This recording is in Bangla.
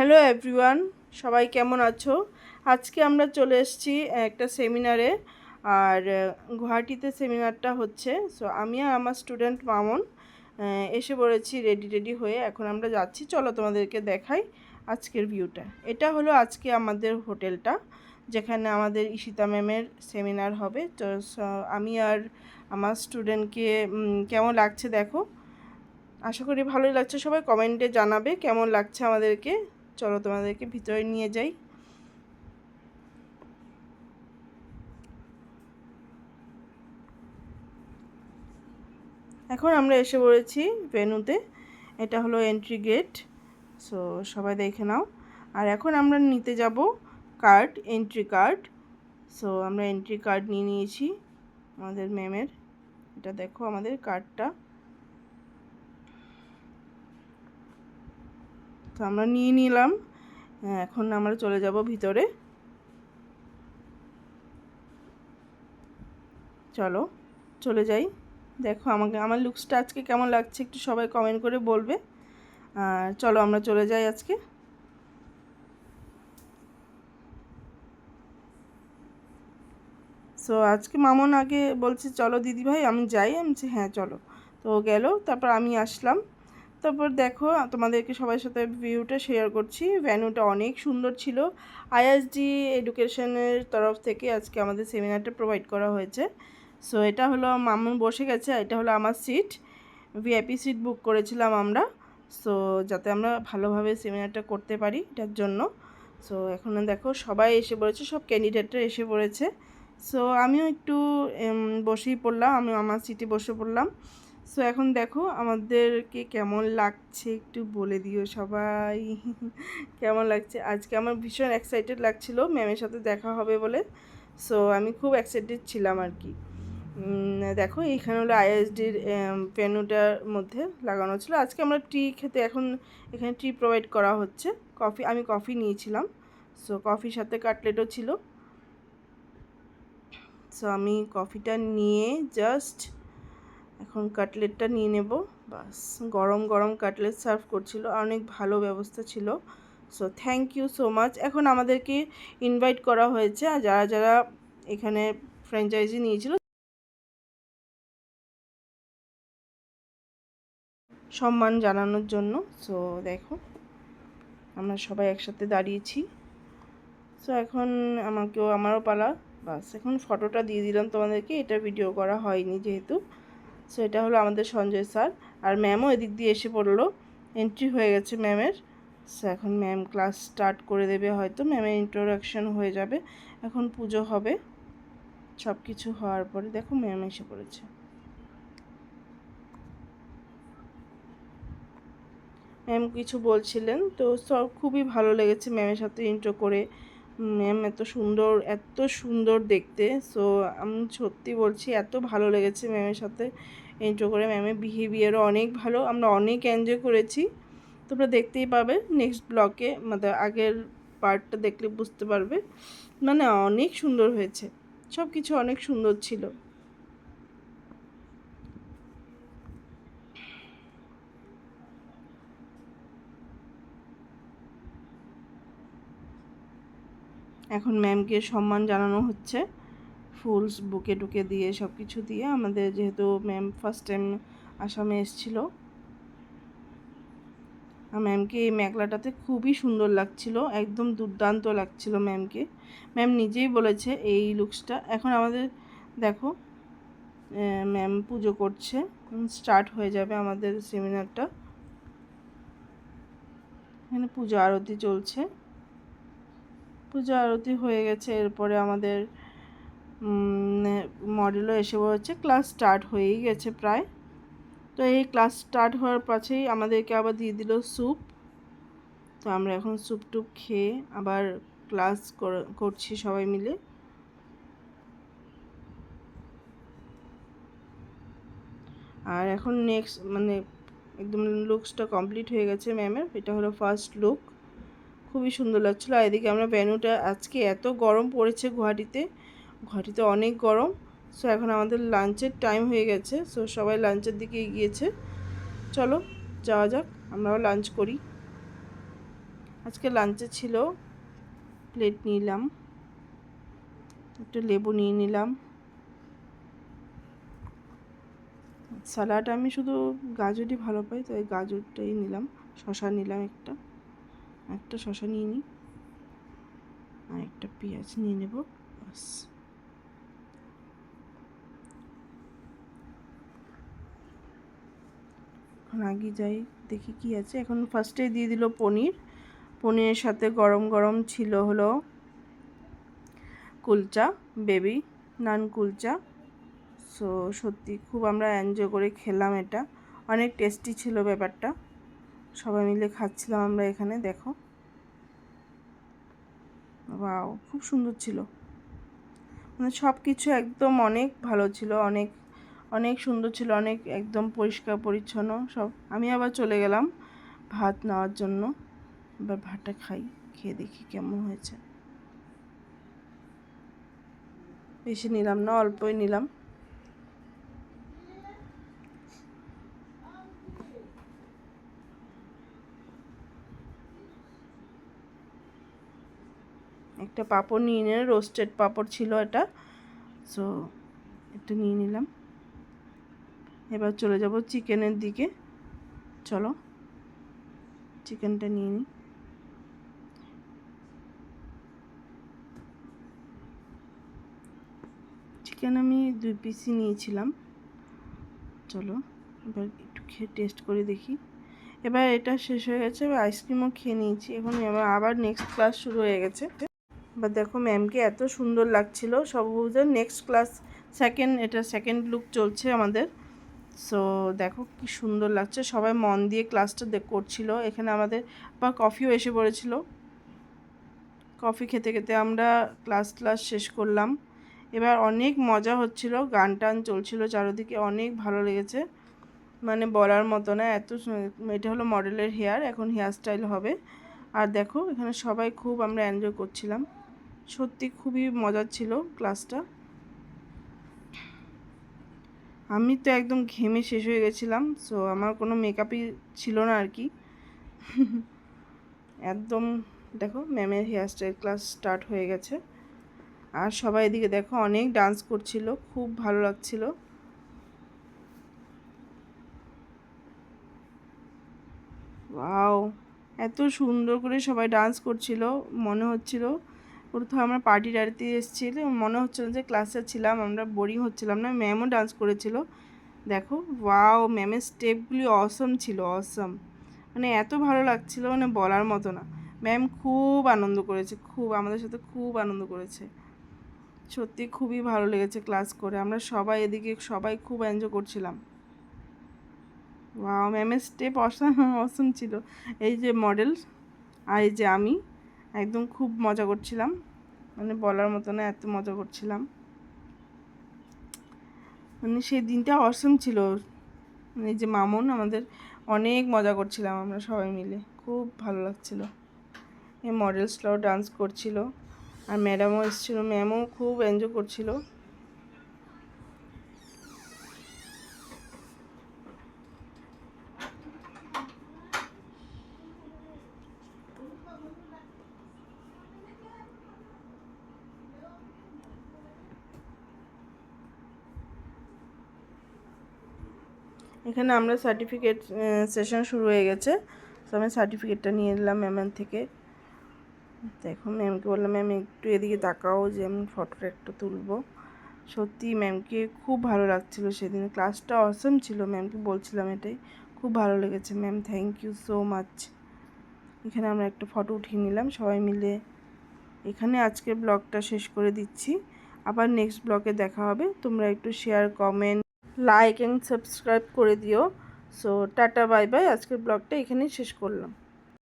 হ্যালো এভরিওয়ান, সবাই কেমন আছো? আজকে আমরা চলে এসেছি একটা সেমিনারে। আর গুয়াহাটিতে সেমিনারটা হচ্ছে। সো আমি আর আমার স্টুডেন্ট মামুন এসে পড়েছি রেডি হয়ে। এখন আমরা যাচ্ছি, চলো তোমাদেরকে দেখাই আজকের ভিউটা। এটা হলো আজকে আমাদের হোটেলটা, যেখানে আমাদের ঈশিতা ম্যামের সেমিনার হবে। তো আমি আর আমার স্টুডেন্টকে কেমন লাগছে দেখো। আশা করি ভালোই লাগছে। সবাই কমেন্টে জানাবে কেমন লাগছে আমাদেরকে। চলো তোমাদেরকে ভিতরে নিয়ে যাই। এখন আমরা এসে পড়েছি ভেন্যুতে। এটা হলো এন্ট্রি গেট। সো সবাই দেখে নাও। আর এখন আমরা নিতে যাব কার্ড, এন্ট্রি কার্ড। সো আমরা এন্ট্রি কার্ড নিয়ে নিয়েছি আমাদের ম্যামের। এটা দেখো আমাদের কার্ডটা। তো আমরা নিয়ে নিলাম। এখন আমরা চলে যাব ভিতরে। চলো চলে যাই। দেখো আমার লুকসটা আজকে কেমন লাগছে একটু সবাই কমেন্ট করে বলবে। আর চলো আমরা চলে যাই আজকে। সো আজকে মামুন আগে বলছে চলো দিদিভাই আমি যাই। আমি বলছি হ্যাঁ চলো। তো গেল, তারপর আমি আসলাম। তারপর দেখো তোমাদেরকে সবার সাথে ভিউটা শেয়ার করছি। ভেন্যুটা অনেক সুন্দর ছিল। আইএসডি এডুকেশনের তরফ থেকে আজকে আমাদের সেমিনারটা প্রোভাইড করা হয়েছে। সো এটা হলো মামুন বসে গেছে, এটা হলো আমার সিট। ভিআইপি সিট বুক করেছিলাম আমরা। সো যাতে আমরা ভালোভাবে সেমিনারটা করতে পারি এটার জন্য। সো এখন দেখো সবাই এসে পড়েছে, সব ক্যান্ডিডেটরা এসে পড়েছে। সো আমিও একটু বসেই পড়লাম, আমি আমার সিটে বসে পড়লাম। সো এখন দেখো আমাদেরকে কেমন লাগছে একটু বলে দিও সবাই। কেমন লাগছে আজকে? আমার ভীষণ এক্সাইটেড লাগছিল ম্যামের সাথে দেখা হবে বলে। সো আমি খুব এক্সাইটেড ছিলাম আর কি। দেখো এইখানে হলো আইএসডির ভেন্যুটার মধ্যে লাগানো ছিল। আজকে আমরা টি খেতে, এখন এখানে টি প্রোভাইড করা হচ্ছে। আমি কফি নিয়েছিলাম। সো কফির সাথে কাটলেটও ছিল। সো আমি কফিটা নিয়ে জাস্ট এখন কাটলেটটা নিয়ে নেব। বাস, গরম গরম কাটলেট সার্ভ করছিল, অনেক ভালো ব্যবস্থা ছিল। So thank you so much. এখন আমাদেরকে ইনভাইট করা হয়েছে আর যারা যারা এখানে ফ্র্যাঞ্চাইজি নিয়েছিল সম্মান জানানোর জন্য। সো দেখো আমরা সবাই একসাথে দাঁড়িয়েছি। সো এখন আমারও পালা। বাস এখন ফটোটা দিয়ে দিলাম তোমাদেরকে, এটা ভিডিও করা হয়নি যেহেতু। সো এটা হলো আমাদের সঞ্জয় স্যার। আর ম্যামও এদিক দিয়ে এসে পড়লো, এন্ট্রি হয়ে গেছে ম্যামের। সো এখন ম্যাম ক্লাস স্টার্ট করে দেবে, হয়তো ম্যামের ইন্ট্রোডাকশন হয়ে যাবে। এখন পুজো হবে, সব কিছু হওয়ার পরে দেখো ম্যাম এসে পড়েছে। ম্যাম কিছু বলছিলেন, তো সব খুবই ভালো লেগেছে ম্যামের সাথে ইন্ট্রো করে। ম্যাম এত সুন্দর দেখতে। সো আমি সত্যি বলছি এত ভালো লেগেছে ম্যামের সাথে ইন্ট্রো করে। ম্যামের বিহেভিয়ারও অনেক ভালো, আমরা অনেক এনজয় করেছি। তোমরা দেখতেই পাবে নেক্সট ব্লকে, মানে আগের পার্টটা দেখলে বুঝতে পারবে। মানে অনেক সুন্দর হয়েছে, সব কিছু অনেক সুন্দর ছিল। এখন ম্যামকে সম্মান জানানো হচ্ছে ফুলস বুকে টুকে দিয়ে, সব কিছু দিয়ে। আমাদের যেহেতু ম্যাম ফার্স্ট টাইম আসামে এসেছিলো, ম্যামকে এই মেখলাটাতে খুবই সুন্দর লাগছিল, একদম দুর্দান্ত লাগছিল ম্যামকে। ম্যাম নিজেই বলেছে এই লুকসটা। এখন আমাদের দেখো ম্যাম পুজো করছে, স্টার্ট হয়ে যাবে আমাদের সেমিনারটা। এখানে পূজা আরতি চলছে, পূজা আরতি হয়ে গেছে। এরপরে আমাদের মডেলও এসে পড়েছে, ক্লাস স্টার্ট হয়েই গেছে প্রায়। তো এই ক্লাস স্টার্ট হওয়ার পাশেই আমাদেরকে আবার দিয়ে দিল স্যুপ। তো আমরা এখন স্যুপ টুপ খেয়ে আবার ক্লাস করছি সবাই মিলে। আর এখন নেক্সট মানে একদম লুকসটা কমপ্লিট হয়ে গেছে ম্যামের। এটা হলো ফার্স্ট লুক, খুবই সুন্দর লাগছিলো। আর এদিকে আমরা ভেন্যুটা, আজকে এত গরম পড়েছে গুয়াহাটিতে অনেক গরম। সো এখন আমাদের লাঞ্চের টাইম হয়ে গেছে। সো সবাই লাঞ্চের দিকে এগিয়েছে। চলো যাওয়া যাক, আমরাও লাঞ্চ করি। আজকে লাঞ্চে ছিল প্লেট নিলাম, একটু লেবু নিয়ে নিলাম, স্যালাড আমি শুধু গাজরই ভালো পাই, তো এই গাজরটাই নিলাম, শসা নিলাম, একটা শসা নিয়ে নিই, আর একটা পেঁয়াজ নিয়ে নেব, বাস। এখন আগে যাই দেখি কি আছে। এখন ফার্স্টে দিয়ে দিল পনিরের সাথে গরম গরম ছিল হলো কুলচা, বেবি নান কুলচা। সো সত্যি খুব আমরা এনজয় করে খেলাম, এটা অনেক টেস্টি ছিল ব্যাপারটা, সবাই মিলে খাচ্ছিলাম আমরা এখানে। দেখো, ওয়াও, খুব সুন্দর ছিল, মানে সব কিছু একদম অনেক ভালো ছিল, অনেক অনেক সুন্দর ছিল, অনেক একদম পরিষ্কার পরিচ্ছন্ন সব। আমি আবার চলে গেলাম ভাত নেওয়ার জন্য, এবার ভাতটা খাই, খেয়ে দেখি কেমন হয়েছে। বেশি নিলাম না, অল্পই নিলাম। একটা পাঁপড় নিয়ে নিয়ে, রোস্টেড পাঁপড় ছিল এটা, সো এটা নিয়ে নিলাম। এবার চলে যাব চিকেনের দিকে, চলো চিকেনটা নিয়ে নিই। চিকেন আমি 2 পিসই নিয়েছিলাম, চলো এবার একটু খেয়ে টেস্ট করে দেখি। এবার এটা শেষ হয়ে গেছে, এবার আইসক্রিমও খেয়ে নিয়েছি, এখন আবার নেক্সট ক্লাস শুরু হয়ে গেছে। এবার দেখো ম্যামকে এত সুন্দর লাগছিল, সব বুঝে নেক্সট ক্লাস এটা সেকেন্ড লুক চলছে আমাদের। সো দেখো কি সুন্দর লাগছে, সবাই মন দিয়ে ক্লাসটা করছিল। এখানে আমাদের আবার কফিও এসে পড়েছিল, কফি খেতে খেতে আমরা ক্লাস শেষ করলাম। এবার অনেক মজা হচ্ছিল, গান টান চলছিল চারিদিকে, অনেক ভালো লেগেছে, মানে বলার মতো না, এটা হলো মডেলের হেয়ার, এখন হেয়ার স্টাইল হবে। আর দেখো এখানে সবাই খুব আমরা এনজয় করছিলাম, সত্যি খুবই মজার ছিল ক্লাসটা। আমি তো একদম ঘেমে শেষ হয়ে গেছিলাম, সো আমার কোনো মেকআপই ছিল না আর কি। একদম দেখো ম্যামের হেয়ার স্টাইল ক্লাস স্টার্ট হয়ে গেছে, আর সবাই এদিকে দেখো অনেক ডান্স করছিল, খুব ভালো লাগছিল। ওয়াও, এত সুন্দর করে সবাই ডান্স করছিল, মনে হচ্ছিল কোথাও আমরা টাড়িতে এসেছিল, মনে হচ্ছিল যে ক্লাসে ছিলাম, আমরা বোরিং হচ্ছিলাম না। ম্যামও ডান্স করেছিল, দেখো ওয়াও, ম্যামের স্টেপগুলি অসম ছিল, অসম, মানে এত ভালো লাগছিল, মানে বলার মতো না। ম্যাম খুব আনন্দ করেছে, খুব আমাদের সাথে খুব আনন্দ করেছে, সত্যি খুবই ভালো লেগেছে ক্লাস করে। আমরা সবাই এদিকে সবাই খুব এনজয় করছিলাম। ওয়াও, ম্যামের স্টেপ অসম ছিল। এই যে মডেল আর এই যে আমি একদম খুব মজা করছিলাম, মানে বলার মতো না, এত মজা করছিলাম, মানে সেই দিনটা অসম ছিল। এই যে মামুন, আমাদের অনেক মজা করছিলাম আমরা সবাই মিলে, খুব ভালো লাগছিল। এই মডেলসরাও ডান্স করছিল, আর ম্যাডামও এসেছিলো, ম্যামও খুব এনজয় করছিল। এখানে আমরা সার্টিফিকেট সেশন শুরু হয়ে গেছে, তো আমি সার্টিফিকেটটা নিয়ে নিলাম ম্যামের থেকে। দেখো ম্যামকে বললাম, ম্যাম একটু এদিকে তাকাও, যে আমি ফটোটা একটু তুলবো। সত্যি ম্যামকে খুব ভালো লাগছিল সেদিন, ক্লাসটা অসম ছিল, ম্যামকে বলছিলাম এটাই, খুব ভালো লেগেছে ma'am, thank you so much. এখানে আমরা একটা ফটো উঠিয়ে নিলাম সবাই মিলে। এখানে আজকের ব্লগটা শেষ করে দিচ্ছি, আবার নেক্সট ব্লগে দেখা হবে। তোমরা একটু share, comment, like and subscribe করে দিও। সো টাটা, বাই বাই, আজকের ব্লগটা এখানেই শেষ করলাম।